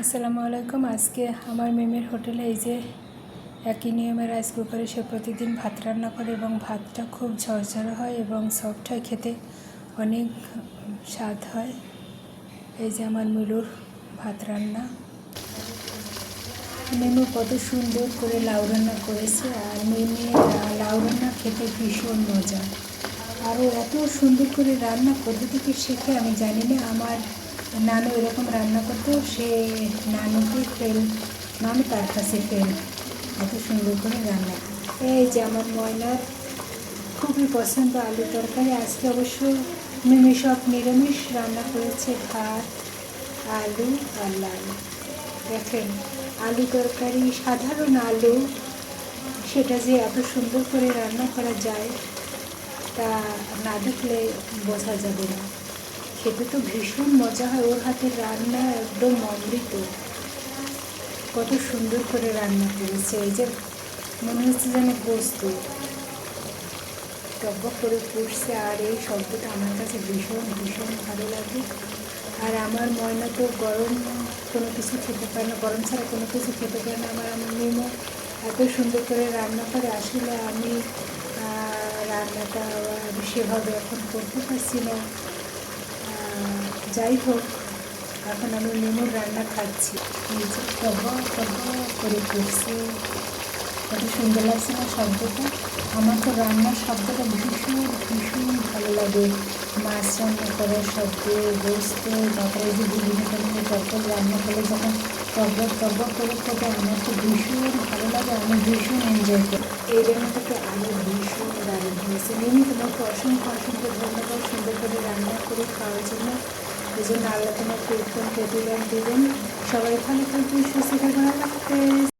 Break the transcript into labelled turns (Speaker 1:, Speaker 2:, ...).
Speaker 1: আসসালামু আলাইকুম। আজকে আমার মেমের হোটেলে এই যে একই নিয়মে রাইস কুকারে সে প্রতিদিন ভাত রান্না করে এবং ভাতটা খুব ঝরঝরে হয় এবং সফট হয়, খেতে অনেক স্বাদ হয়। এই যে আমার মিলুর ভাত রান্না। মেমু কত সুন্দর করে লাউ রান্না করেছে, আর মেমে লাউ রান্না খেতে ভীষণ মজা। আরও এত সুন্দর করে রান্না কোথা থেকে শেখে আমি জানি না। আমার নানু এরকম রান্না করতো, সে নানু তার কাছে ফেল এত সুন্দর করে রান্না। এই যে আমার ময়নার খুবই পছন্দ আলু তরকারি। আজকে অবশ্য মেমে সব নিরামিষ রান্না করেছে, ভাত, আলু আর লাল। দেখেন আলু তরকারি, সাধারণ আলু, সেটা যে এত সুন্দর করে রান্না করা যায় তা না দেখলে বোঝা যাবে না। খেতে তো ভীষণ মজা হয়, ওর হাতের রান্না একদম অমৃত। কত সুন্দর করে রান্না করেছে, এই যে মনে হচ্ছে যেন গোস্ত টকবক করে ফুটছে, আর এই শব্দটা আমার কাছে ভীষণ ভীষণ ভালো লাগে। আর আমার ময়না তো গরম কোনো কিছু খেতে পারে না, গরম ছাড়া কোনো কিছু খেতে পারে না। আমার মেমো এত সুন্দর করে রান্না করে, আসলে আমি রান্নাটা সেভাবে এখন করতে পারছি না। যাই হোক, এখন আমি মেমোর রান্না খাচ্ছি। নিজে টকবক করে ফুটছে, কত সুন্দর লাগছে না শব্দটা। আমার তো রান্নার শব্দটা ভীষণ ভীষণ ভালো লাগে। মাছ রান্না করার শব্দ, গোস্ত, তারপরে যে বিভিন্ন ধরনের তরকারি রান্না করলে যখন টকবক করে খেতে আমার তো ভীষণ ভালো লাগে, আমি ভীষণ এনজয় করি। এই রান্নাটা তো আরও ভীষণ দারুণ হয়েছে। মিমি, তোমাকে অসংখ্য অসংখ্য ধন্যবাদ সুন্দর করে রান্না করে খাওয়ার জন্য। এই জন্য আল্লাহ তোমাকে উত্তম প্রতিদান দেবেন। সবাই ভালো থাকবেন, সুস্থ থাকবেন।